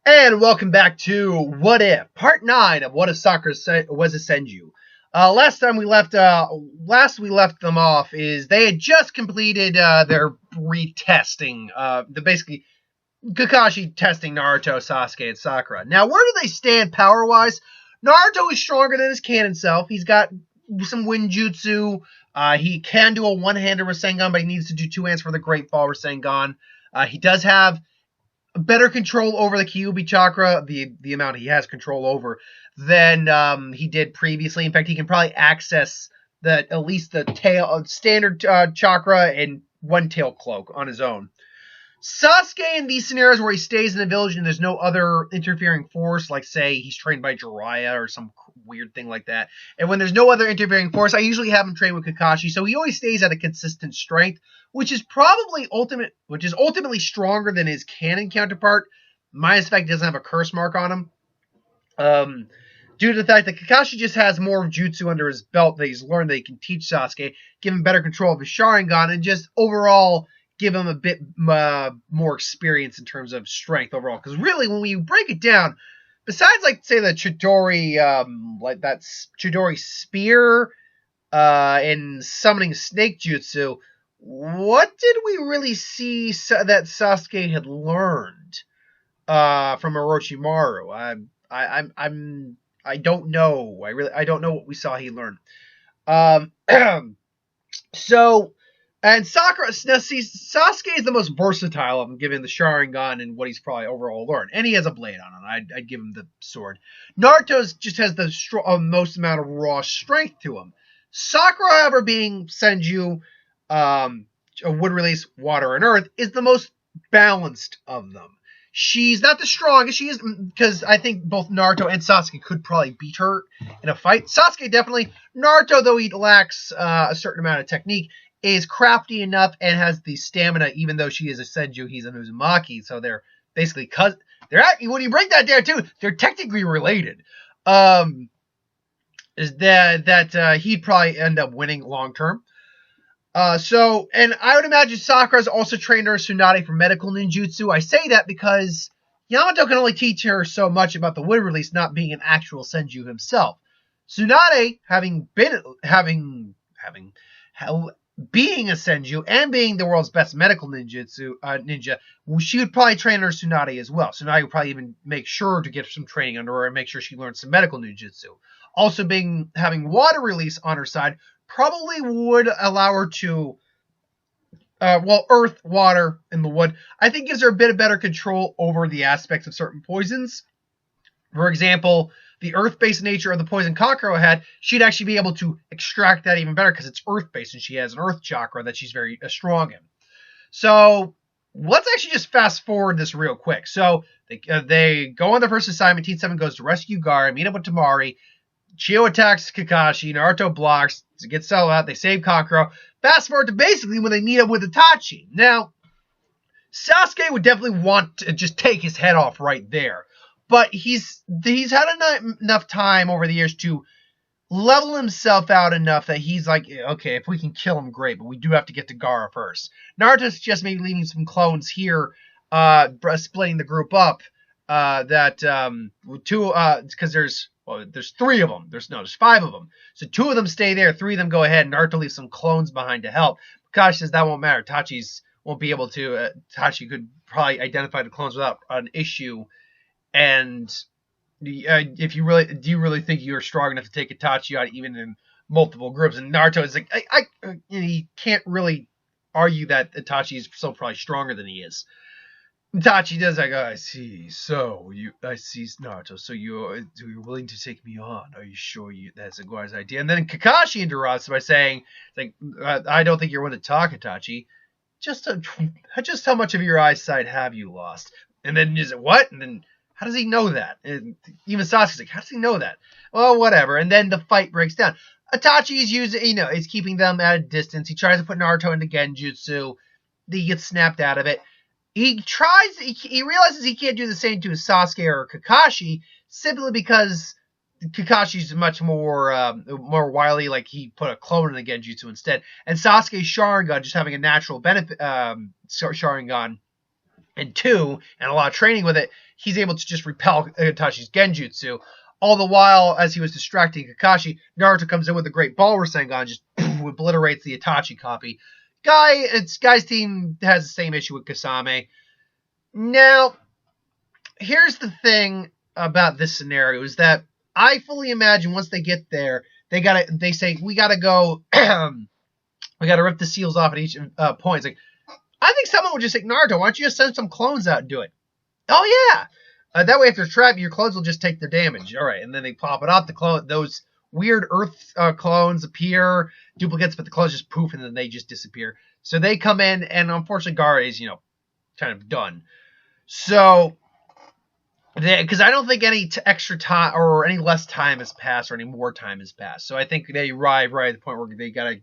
And welcome back to What If, Part 9 of What If Sakura was a Senju. Last we left them off is they had just completed their retesting, basically Kakashi testing Naruto, Sasuke, and Sakura. Now, where do they stand power-wise? Naruto is stronger than his canon self. He's got some Winjutsu. He can do a one-hander Rasengan, but he needs to do two hands for the Great Fall Rasengan. He does have better control over the Kyuubi chakra, the amount he has control over, than he did previously. In fact, he can probably access at least the tail standard chakra and one tail cloak on his own. Sasuke, in these scenarios where he stays in the village and there's no other interfering force, like say he's trained by Jiraiya or some weird thing like that, and when there's no other interfering force, I usually have him train with Kakashi, so he always stays at a consistent strength, which is ultimately stronger than his canon counterpart, minus the fact he doesn't have a curse mark on him. Due to the fact that Kakashi just has more jutsu under his belt that he's learned that he can teach Sasuke, give him better control of his Sharingan, and just overall give him a bit more experience in terms of strength overall. Because really, when we break it down, besides like say the Chidori, like that Chidori spear, and summoning snake jutsu, what did we really see that Sasuke had learned from Orochimaru? I don't know. I don't know what we saw he learned. So. And Sakura, now see, Sasuke is the most versatile of them, given the Sharingan and what he's probably overall learned. And he has a blade on him. I'd give him the sword. Naruto just has the most amount of raw strength to him. Sakura, however, being Senju, wood release, water, and earth, is the most balanced of them. She's not the strongest. She is, because I think both Naruto and Sasuke could probably beat her in a fight. Sasuke definitely. Naruto, though he lacks a certain amount of technique, is crafty enough and has the stamina, even though she is a Senju, he's an Uzumaki, so they're basically when you break that down too, they're technically related. Is that he'd probably end up winning long term. And I would imagine Sakura's also trained her Tsunade for medical ninjutsu. I say that because Yamato can only teach her so much about the wood release, not being an actual Senju himself. Tsunade, being a Senju and being the world's best medical ninja, she would probably train her Tsunade as well. Tsunade would probably even make sure to get some training under her and make sure she learns some medical ninjutsu. Also, having water release on her side probably would allow her to, earth, water, and the wood, I think gives her a bit of better control over the aspects of certain poisons. For example, the earth-based nature of the poison Kakuro had, she'd actually be able to extract that even better because it's earth-based and she has an earth chakra that she's very strong in. So let's actually just fast forward this real quick. So they go on their first assignment. Team 7 goes to rescue Garra, meet up with Temari. Chio attacks Kakashi. Naruto blocks to get settled out. They save Kakuro. Fast forward to basically when they meet up with Itachi. Now, Sasuke would definitely want to just take his head off right there. But he's had enough time over the years to level himself out enough that he's like, okay, if we can kill him, great, but we do have to get to Garra first. Naruto suggests maybe leaving some clones here, splitting the group up, because there's three of them. There's five of them. So two of them stay there, three of them go ahead, and Naruto leaves some clones behind to help. Kakashi says that won't matter. Itachi won't be able to. Itachi could probably identify the clones without an issue. And do you really think you're strong enough to take Itachi out even in multiple groups? And Naruto is like, he can't really argue that Itachi is still probably stronger than he is. Itachi does like, I see. I see Naruto. So you're willing to take me on? Are you sure that's a wise idea? And then Kakashi interrupts by saying, like, I don't think you're one to talk, Itachi. Just how much of your eyesight have you lost? And then is it what? And then, how does he know that? And even Sasuke's like, how does he know that? Well, whatever. And then the fight breaks down. Itachi is is keeping them at a distance. He tries to put Naruto into Genjutsu. He gets snapped out of it. He realizes he can't do the same to Sasuke or Kakashi simply because Kakashi's much more wily. Like, he put a clone in the Genjutsu instead. And Sasuke's Sharingan, just having a natural benefit, Sharingan, And 2, and a lot of training with it, he's able to just repel Itachi's genjutsu. All the while, as he was distracting Kakashi, Naruto comes in with a great ball Rasengan, just obliterates the Itachi copy. Guy's team has the same issue with Kasame. Now, here's the thing about this scenario, is that I fully imagine once they get there, they say, we gotta go, we gotta rip the seals off at each point. It's like, I think someone would just say, Naruto, why don't you just send some clones out and do it? Oh, yeah. That way, if they're trapped, your clones will just take their damage. All right, and then they pop it off. Those weird Earth clones appear, duplicates, but the clones just poof, and then they just disappear. So they come in, and unfortunately, Garra is, kind of done. So, because I don't think any extra time or any less time has passed or any more time has passed. So I think they arrive right at the point where they gotta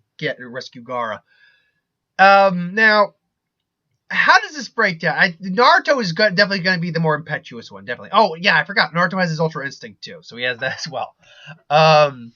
rescue Garra. Now, how does this break down? Naruto is definitely going to be the more impetuous one, definitely. Oh, yeah, I forgot. Naruto has his Ultra Instinct, too, so he has that as well. And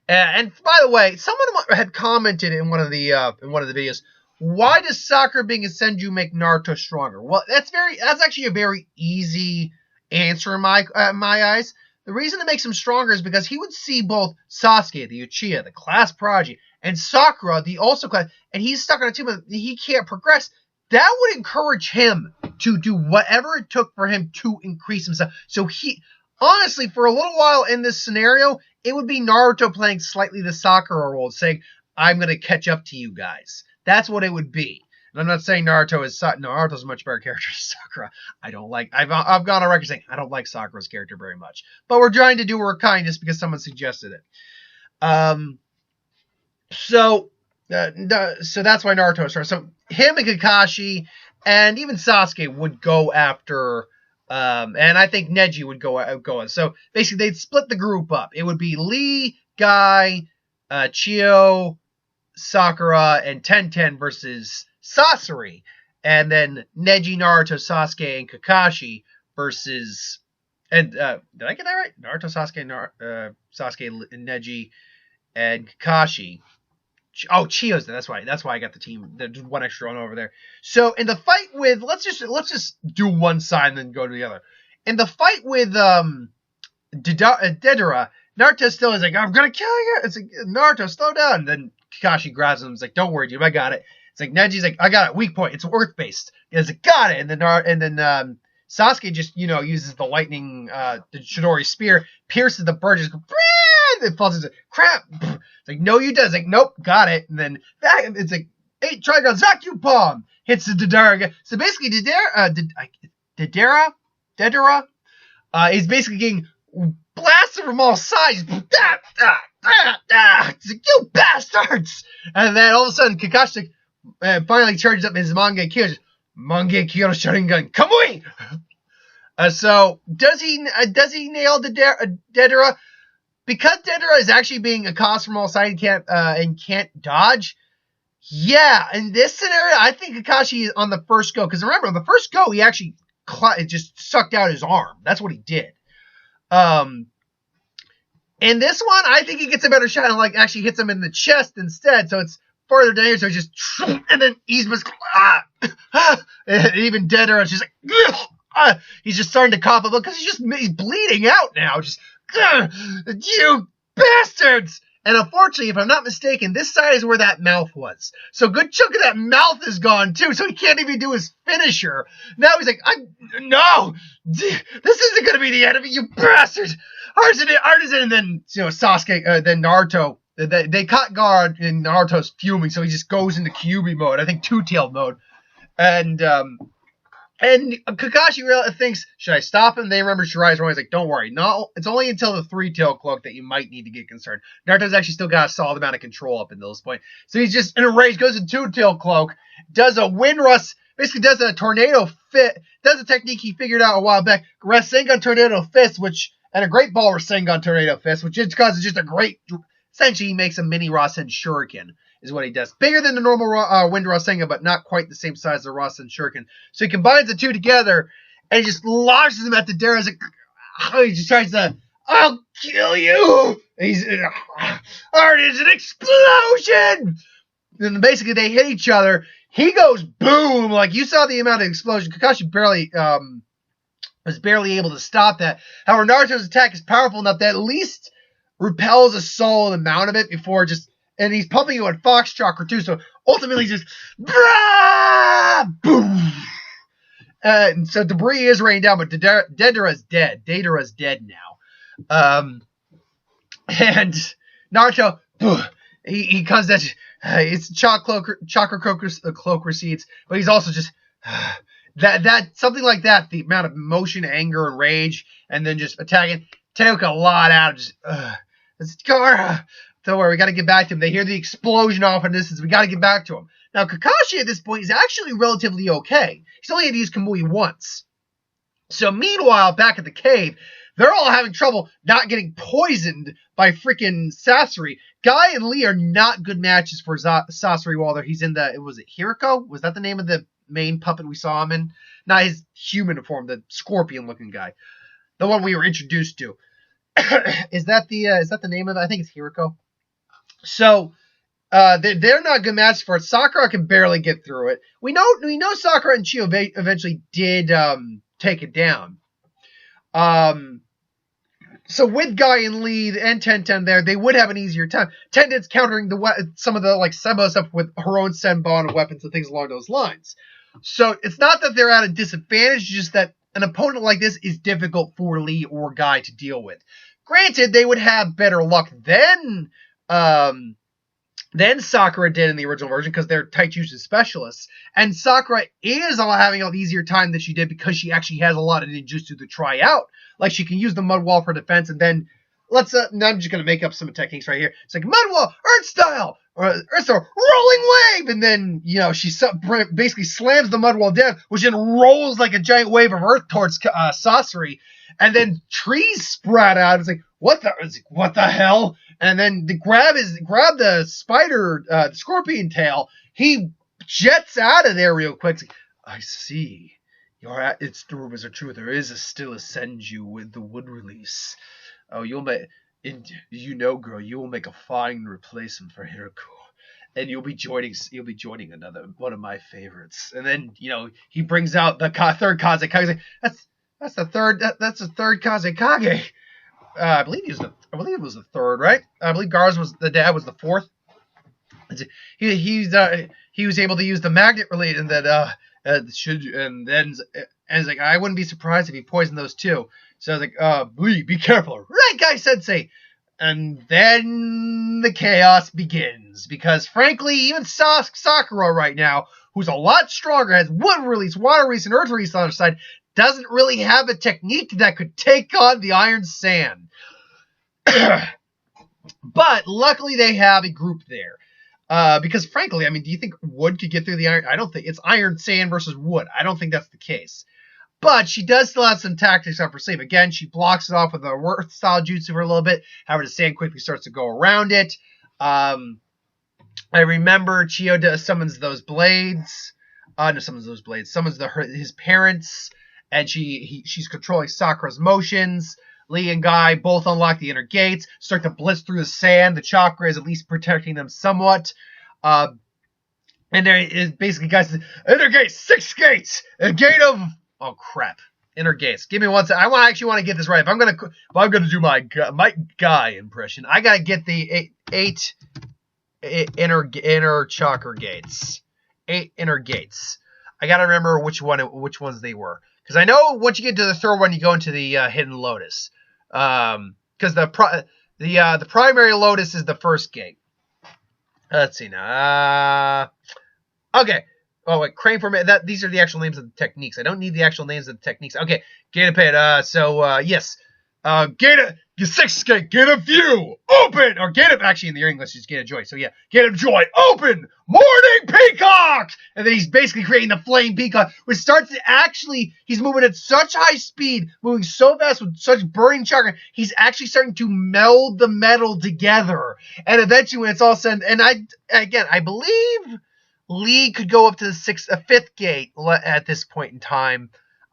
by the way, someone had commented in one of the videos, why does Sakura being a Senju make Naruto stronger? Well, that's actually a very easy answer in my eyes. The reason it makes him stronger is because he would see both Sasuke, the Uchiha, the class prodigy, and Sakura, the also class, and he's stuck on a team that he can't progress. That would encourage him to do whatever it took for him to increase himself. So honestly, for a little while in this scenario, it would be Naruto playing slightly the Sakura role, saying, I'm going to catch up to you guys. That's what it would be. And I'm not saying Naruto's a much better character than Sakura. I've gone on record saying I don't like Sakura's character very much. But we're trying to do her kindness because someone suggested it. So that's why Naruto is strong. So him and Kakashi and even Sasuke would go after, and I think Neji would go on. So basically they'd split the group up. It would be Lee, Guy, Chio, Sakura, and Tenten versus Sasori, and then Neji, Naruto, Sasuke, and Kakashi versus, and did I get that right? Naruto, Sasuke, and Neji, and Kakashi. Oh, Chio's there. That's why I got the team. There's one extra one over there. So in the fight with, let's just do one side and then go to the other. In the fight with Deidara, Naruto still is like, I'm gonna kill you. It's like, Naruto, slow down. And then Kakashi grabs him. He's like, don't worry, dude, I got it. It's like Neji's like, I got it. Weak point. It's Earth based. He's like, got it. And then Sasuke just uses the lightning, the Chidori spear, pierces the bird, just it falls into crap. It's like, no, you does. Like, nope, got it. And then it's like 8 trigon vacuum bomb hits the Deidara. So basically, Deidara is basically getting blasted from all sides. It's like, you bastards! And then all of a sudden, Kakashi finally charges up his Mangekyo Sharingan. Kamui! So does he nail Deidara? Because Deidara is actually being accosted from all sides and can't dodge. Yeah, in this scenario, I think Kakashi is on the first go. Because remember, on the first go, he actually just sucked out his arm. That's what he did. In this one, I think he gets a better shot and actually hits him in the chest instead. So it's farther down here. So he's just, and then he's just, and even Deidara is just like, he's just starting to cough a little because he's bleeding out now. Just, you bastards! And unfortunately, if I'm not mistaken, this side is where that mouth was. So a good chunk of that mouth is gone too, so he can't even do his finisher. Now he's like, no! This isn't going to be the enemy, you bastards! Artisan! And then, Sasuke, then Naruto, they caught Garra and Naruto's fuming, so he just goes into Kyuubi mode, I think two-tailed mode. And Kakashi thinks, should I stop him? They remember Shirai's wrong. He's like, don't worry. No, it's only until the 3-tail cloak that you might need to get concerned. Naruto's actually still got a solid amount of control up until this point. So he's just in a rage, goes to 2-tail cloak, does a wind rust, basically does a tornado fit, does a technique he figured out a while back, Rasengan tornado fist, and a great ball Rasengan tornado fist, which just causes just a great, essentially he makes a mini Rasen shuriken. Is what he does. Bigger than the normal Wind Rasengan, but not quite the same size as the Rasen Shuriken. So he combines the two together, and he just launches them at the Deidara. He just tries to, I'll kill you! And he's, there's an explosion! And basically they hit each other. he goes boom. Like, you saw the amount of explosion. Kakashi was barely able to stop that. However, Naruto's attack is powerful enough that at least repels a solid amount of it before just, and he's pumping it with Fox Chakra too, so ultimately just, boom. And so debris is raining down, but Deidara's dead. Deidara's dead now. And Naruto, he comes at, it's chakra cloak receipts, but he's also just, that something like that, the amount of emotion, anger, and rage, and then just attacking, took a lot out of just, it's Garra. Don't worry, we got to get back to him. They hear the explosion off in the distance. We got to get back to him. Now, Kakashi at this point is actually relatively okay. He's only had to use Kamui once. So meanwhile, back at the cave, they're all having trouble not getting poisoned by freaking Sasori. Guy and Lee are not good matches for Sasori while he's in the, was it Hiriko? Was that the name of the main puppet we saw him in? Not his human form, the scorpion-looking guy. The one we were introduced to. Is that the name of it? I think it's Hiriko. So, they're not good matches for it. Sakura can barely get through it. We know Sakura and Chio eventually did take it down. So with Guy and Lee and Tenten there, they would have an easier time. Tenten's countering some of the like Senbon stuff with her own Senbon weapons and things along those lines. So it's not that they're at a disadvantage, just that an opponent like this is difficult for Lee or Guy to deal with. Granted, they would have better luck than Sakura did in the original version because they're Taijutsu specialists. And Sakura is having an easier time than she did because she actually has a lot of ninjutsu to try out. Like, she can use the mud wall for defense, and then now I'm just going to make up some techniques right here. It's like mud wall, earth style, or earth style, rolling wave, and then, she basically slams the mud wall down, which then rolls like a giant wave of earth towards Sasori, and then trees sprout out. It's like, what the hell? And then to grab the spider, the scorpion tail, he jets out of there real quick. Like, I see. Its rumors are true. There is still a Senju with the wood release. Oh, girl, you will make a fine replacement for Hiriko. And you'll be joining another one of my favorites. And then, he brings out the third Kazekage. That's the third Kazekage. I believe it was the third, right? I believe Garra's the dad was the fourth. He was able to use the magnet relay, and that it's like, I wouldn't be surprised if he poisoned those two. So I was like, be careful, right, Guy Sensei? And then the chaos begins because, frankly, even Sakura right now, who's a lot stronger, has wood release, water release, and earth release on the other side, doesn't really have a technique that could take on the Iron Sand. But luckily they have a group there. Because frankly, do you think wood could get through the iron? I don't think. It's iron sand versus wood. I don't think that's the case. But she does still have some tactics up her sleeve. Again, she blocks it off with a earth style jutsu for a little bit. However, the sand quickly starts to go around it. I remember Chio summons those blades. Summons his parents. And she's controlling Sakura's motions. Lee and Guy both unlock the inner gates, start to blitz through the sand. The chakra is at least protecting them somewhat. And there is basically, guys, inner gates, 6 gates, a gate of, oh crap, inner gates. Give me one second. I actually want to get this right. If I'm gonna do my Guy impression, I gotta get the 8 inner chakra gates. 8 inner gates. I gotta remember which ones they were. Because I know once you get to the third one, you go into the Hidden Lotus. Because the primary Lotus is the first gate. Let's see now. Okay. Oh, wait, crane formation. These are the actual names of the techniques. I don't need the actual names of the techniques. Okay, gate of pit. Yes. Gate of 6th gate. Gate of view. Open. Or gate of, actually in the English is gate of joy. So yeah, gate of joy. Open. Morning peacock. And then he's basically creating the flame peacock, which starts to actually, he's moving at such high speed, moving so fast with such burning chakra, he's actually starting to meld the metal together. And eventually when it's all said, and I believe Lee could go up to the 5th gate at this point in time.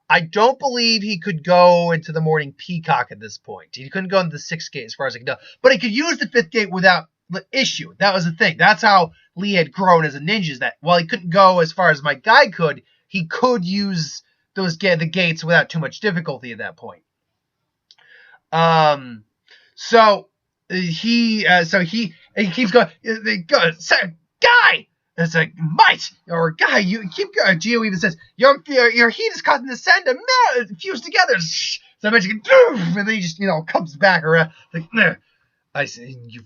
I don't believe he could go into the morning peacock at this point. He couldn't go into the 6th gate as far as I can tell. But he could use the 5th gate without issue. That was the thing. That's how Lee had grown as a ninja, that while he couldn't go as far as my guy could, he could use the gates without too much difficulty at that point. So he keeps going. Guy, it's like might or guy. You keep going. Geo even says your heat is causing the sand to fuse together. So I mentioned, and then he just comes back around like. I see you,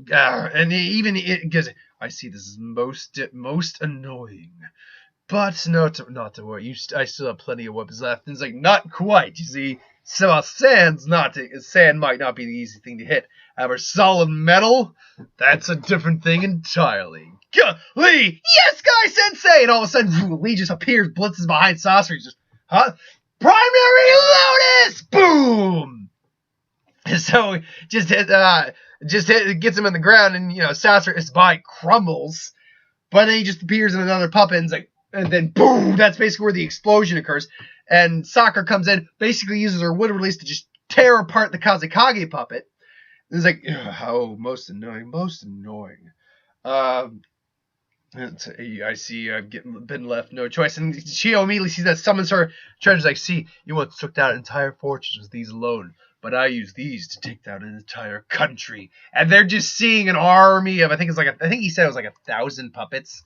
and it goes. I see this is most annoying, but not to worry. I still have plenty of weapons left. And it's like not quite. You see, so sand might not be the easy thing to hit. However, solid metal, that's a different thing entirely. Lee, yes, Guy Sensei, and all of a sudden Lee just appears, blitzes behind Sasori. Just primary lotus, boom. So just gets him in the ground, and Sasori's body crumbles, but then he just appears in another puppet, and then boom, that's basically where the explosion occurs. And Sakura comes in, basically uses her wood release to just tear apart the Kazekage puppet. And it's like, oh, most annoying. I see I've been left no choice. And Chio immediately sees that, summons her treasures, like, see, you once took down entire fortresses with these alone, but I use these to take down an entire country. And they're just seeing an army of, I think he said it was like 1,000 puppets.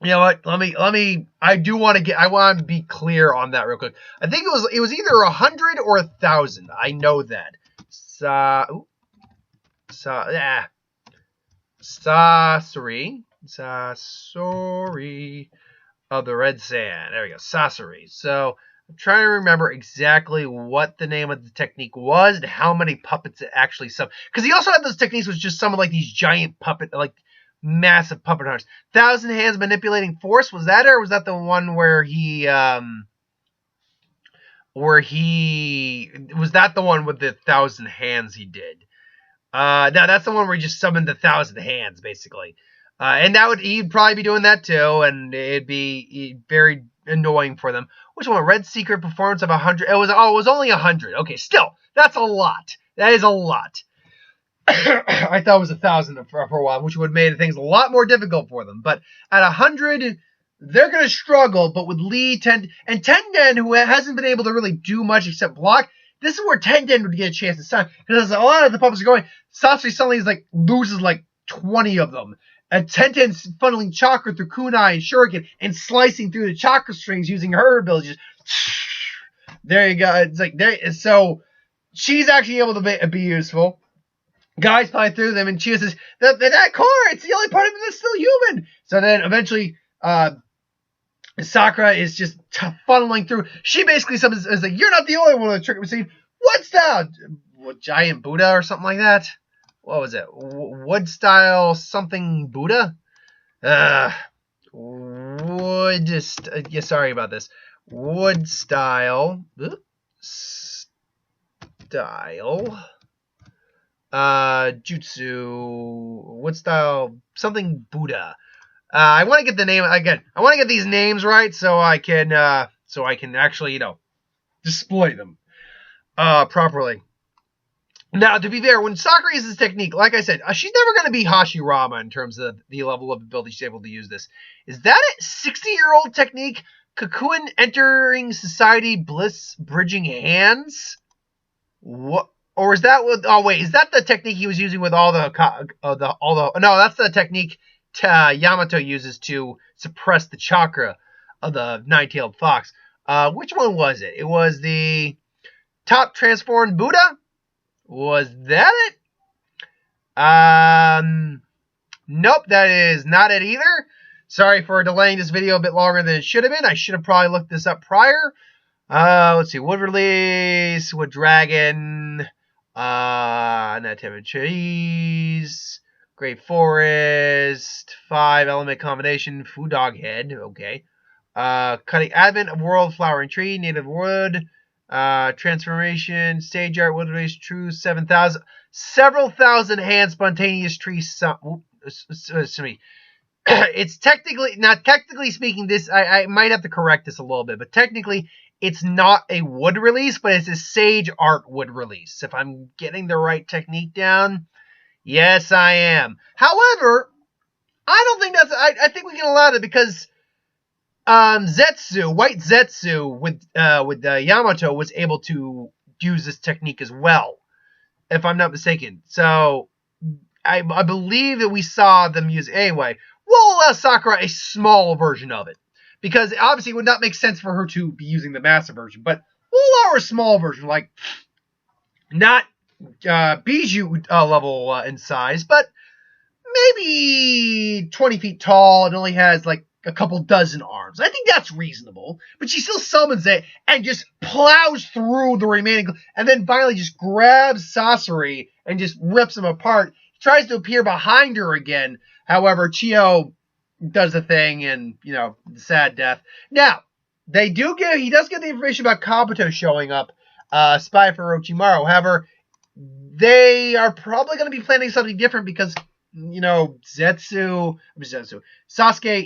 You know what? I want to be clear on that real quick. I think it was either 100 or 1,000. I know that. Sasori of the Red Sand. There we go. Sasori. So I'm trying to remember exactly what the name of the technique was and how many puppets it actually summoned. Because he also had those techniques which just summoned like these giant massive puppet hunters. 1,000 hands manipulating force, was that, or was that the one where he was that the one with the 1,000 hands he did? No, that's the one where he just summoned the 1,000 hands, basically. And he'd probably be doing that too, and it'd be very annoying for them. Which one? Red Secret Performance of 100. It was only 100. Okay, still, that's a lot. That is a lot. I thought it was 1,000 for a while, which would have made things a lot more difficult for them. But at 100, they're going to struggle. But with Lee, and Tenden, who hasn't been able to really do much except block, this is where Tenden would get a chance to shine. Because as a lot of the puppets are going, Sasori suddenly loses 20 of them. And Tenten's funneling chakra through kunai and shuriken and slicing through the chakra strings using her abilities. There you go. It's like so she's actually able to be useful. Guys fly through them, and Chio says, that core, it's the only part of it that's still human. So then eventually Sakura is just funneling through. She basically is like, you're not the only one with a trick received. What's that? Giant Buddha or something like that? What was it? Wood style something Buddha? Sorry about this. Wood style. Jutsu. Wood style something Buddha. I want to get the name again. I want to get these names right so I can actually display them properly. Now, to be fair, when Sakura uses this technique, like I said, she's never going to be Hashirama in terms of the level of ability she's able to use this. Is that a 60-year-old technique? Cocoon entering society, bliss, bridging hands? What? Or is that with? Oh wait, is that the technique he was using with all the? No, that's the technique Yamato uses to suppress the chakra of the nine-tailed fox. Which one was it? It was the top transformed Buddha. Was that it? Nope, that is not it either. Sorry for delaying this video a bit longer than it should have been. I should have probably looked this up prior. Let's see. Wood release, wood dragon, native trees, great forest, 5-element combination, food dog head. Okay. Cutting advent of world flowering tree, native wood. Transformation, stage art, wood release, true 7,000, several thousand hand spontaneous trees. It's technically speaking, this, I might have to correct this a little bit, but technically it's not a wood release, but it's a sage art wood release. If I'm getting the right technique down, Yes, I am. However, I don't think that's. I think we can allow it because Zetsu, White Zetsu with Yamato was able to use this technique as well, if I'm not mistaken. So I believe that we saw them use it anyway. We'll allow Sakura a small version of it because obviously it would not make sense for her to be using the massive version, but we'll allow her a small version, like not Bijou level in size, but maybe 20 feet tall and only has like a couple dozen arms. I think that's reasonable. But she still summons it and just plows through the remaining, and then finally just grabs Sasori and just rips him apart. Tries to appear behind her again. However, Chio does the thing and, sad death. Now, he does get the information about Kabuto showing up, spy for Orochimaru. However, they are probably going to be planning something different because Sasuke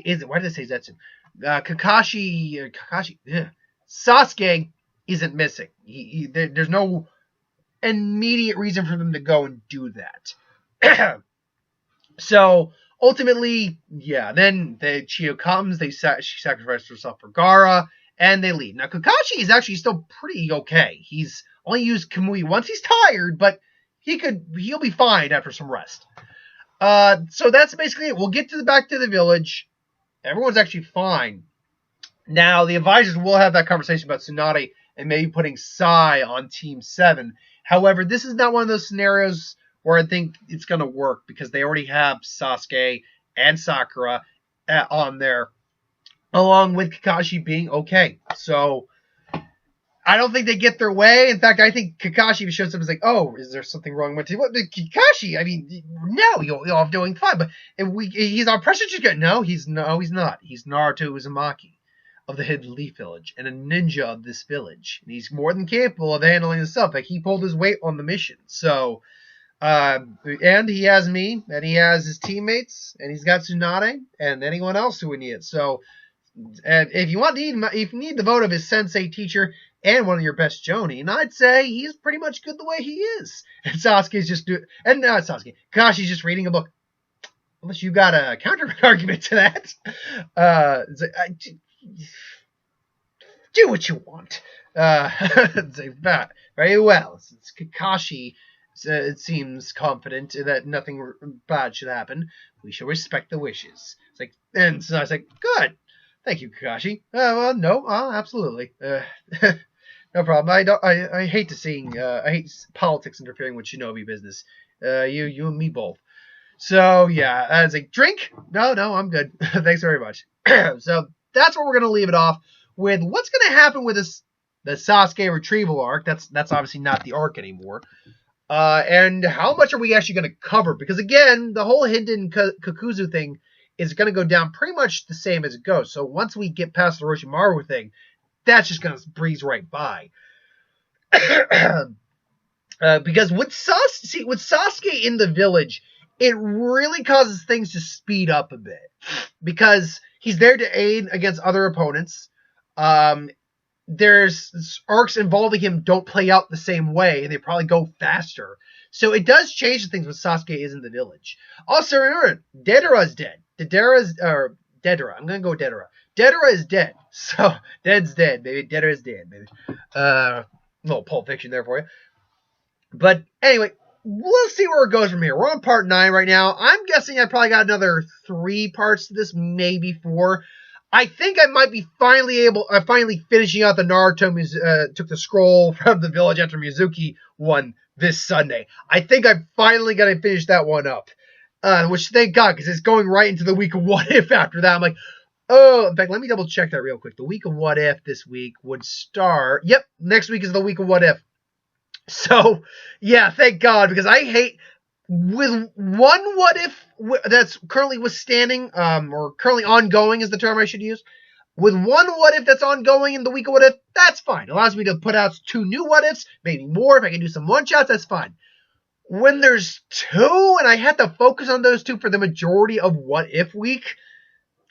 isn't. Why did I say Zetsu? Sasuke isn't missing. There's no immediate reason for them to go and do that. So ultimately, then Chio comes. She sacrifices herself for Garra, and they leave. Now Kakashi is actually still pretty okay. He's only used Kamui once. He's tired, but he'll be fine after some rest. So that's basically it. We'll get back to the village. Everyone's actually fine. Now, the advisors will have that conversation about Tsunade and maybe putting Sai on Team 7. However, this is not one of those scenarios where I think it's going to work because they already have Sasuke and Sakura on there, along with Kakashi being okay. So I don't think they get their way. In fact, I think Kakashi shows up and is like, "Oh, is there something wrong with you?" What, Kakashi? I mean, no, you're doing fine. But he's on pressure to get. No, he's not. He's Naruto Uzumaki of the Hidden Leaf Village and a ninja of this village. And he's more than capable of handling himself. Like, he pulled his weight on the mission. So, and he has me, and he has his teammates, and he's got Tsunade, and anyone else who we need. So, and if you need the vote of his sensei teacher and one of your best Jonin, I'd say he's pretty much good the way he is. And Sasuke's just Kakashi's just reading a book. Unless you got a counter argument to that. Do what you want. Very well. Since Kakashi it seems confident that nothing bad should happen, we shall respect the wishes. And so I was like, good. Thank you, Kakashi. No, absolutely. No problem. I hate I hate politics interfering with shinobi business. You and me both. So yeah, I was like, drink? No, I'm good. Thanks very much. So that's where we're gonna leave it off with. What's gonna happen with the Sasuke retrieval arc? That's obviously not the arc anymore. And how much are we actually gonna cover? Because again, the whole Hinden Kakuzu thing is going to go down pretty much the same as it goes. So once we get past the Orochimaru thing, that's just going to breeze right by. Because with Sasuke in the village, it really causes things to speed up a bit. Because he's there to aid against other opponents. There's arcs involving him don't play out the same way, and they probably go faster. So it does change things when Sasuke is in the village. Also, remember, Deidara's dead. Deidara. I'm going to go with Deidara. Deidara is dead. So, dead's dead, baby. Deidara's dead, baby. Little Pulp Fiction there for you. But anyway, let's see where it goes from here. We're on part 9 right now. I'm guessing I probably got another 3 parts to this, maybe 4. I think I might be finally finishing out the Naruto took the scroll from the village after Mizuki one this Sunday. I think I'm finally going to finish that one up. Which, thank God, because it's going right into the week of What If after that. I'm like, oh, in fact, let me double check that real quick. The week of What If this week would start. Yep, next week is the week of What If. So, yeah, thank God, because I hate, with one What If that's currently withstanding, or currently ongoing is the term I should use. With one What If that's ongoing in the week of What If, that's fine. It allows me to put out 2 new What Ifs, maybe more. If I can do some one-shots, that's fine. When there's 2 and I have to focus on those 2 for the majority of What If week,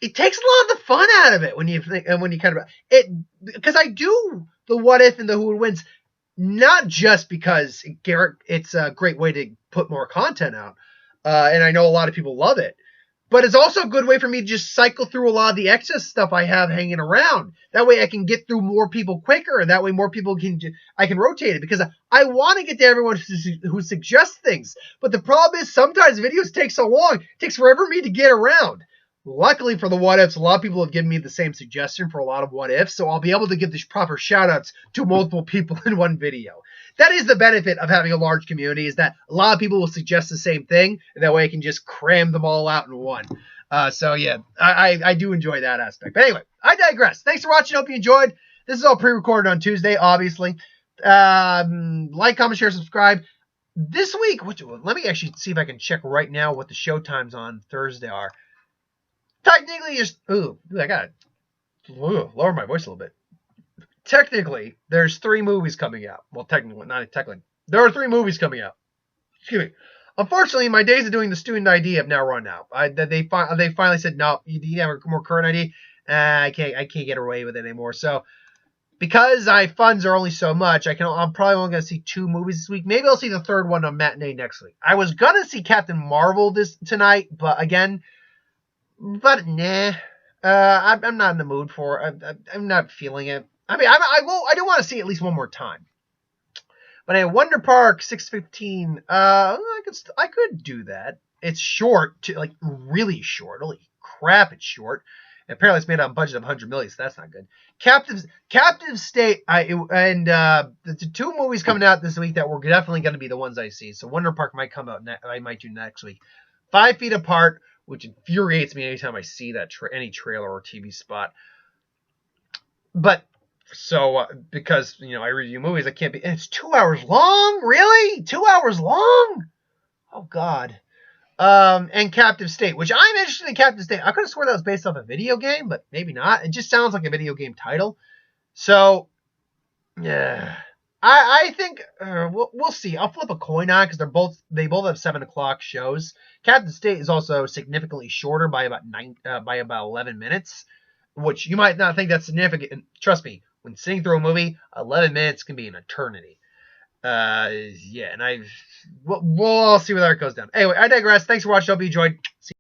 it takes a lot of the fun out of it when you think, and when you kind of it, because I do the What If and the Who Wins, not just because it's a great way to put more content out, and I know a lot of people love it. But it's also a good way for me to just cycle through a lot of the excess stuff I have hanging around. That way I can get through more people quicker, and that way more people I can rotate it, because I want to get to everyone who suggests things. But the problem is sometimes videos take so long, it takes forever for me to get around. Luckily for the what ifs, a lot of people have given me the same suggestion for a lot of what ifs, so I'll be able to give these proper shout outs to multiple people in one video. That is the benefit of having a large community, is that a lot of people will suggest the same thing, and that way I can just cram them all out in one. So yeah, I do enjoy that aspect. But anyway, I digress. Thanks for watching. Hope you enjoyed. This is all pre-recorded on Tuesday, obviously. Like, comment, share, subscribe. This week, let me actually see if I can check right now what the show times on Thursday are. Technically, I gotta lower my voice a little bit. Technically, there's 3 movies coming out. Well, not technically. There are 3 movies coming out. Excuse me. Unfortunately, my days of doing the student ID have now run out. They finally said, no, you have a more current ID. I can't get away with it anymore. So, because funds are only so much, I'm probably only going to see 2 movies this week. Maybe I'll see the 3rd one on matinee next week. I was going to see Captain Marvel tonight, but nah. I'm not in the mood for it. I'm not feeling it. I mean, I do want to see it at least one more time. But at Wonder Park 6:15, I could do that. It's short, like really short. Holy crap, it's short. And apparently, it's made on a budget of 100 million, so that's not good. Captive State, the 2 movies coming out this week that were definitely going to be the ones I see. So Wonder Park might come out. I might do next week. 5 Feet Apart, which infuriates me anytime I see that any trailer or TV spot. But because I review movies, I can't be. And it's 2 hours long, really? 2 hours long? Oh God. And Captive State, which I'm interested in. Captive State. I could have sworn that was based off a video game, but maybe not. It just sounds like a video game title. So, yeah. I think we'll see. I'll flip a coin on, because they both have 7 o'clock shows. Captain State is also significantly shorter by about 11 minutes, which you might not think that's significant. And trust me, when sitting through a movie, 11 minutes can be an eternity. Yeah, and we'll all see where that goes down. Anyway, I digress. Thanks for watching. Hope you enjoyed. See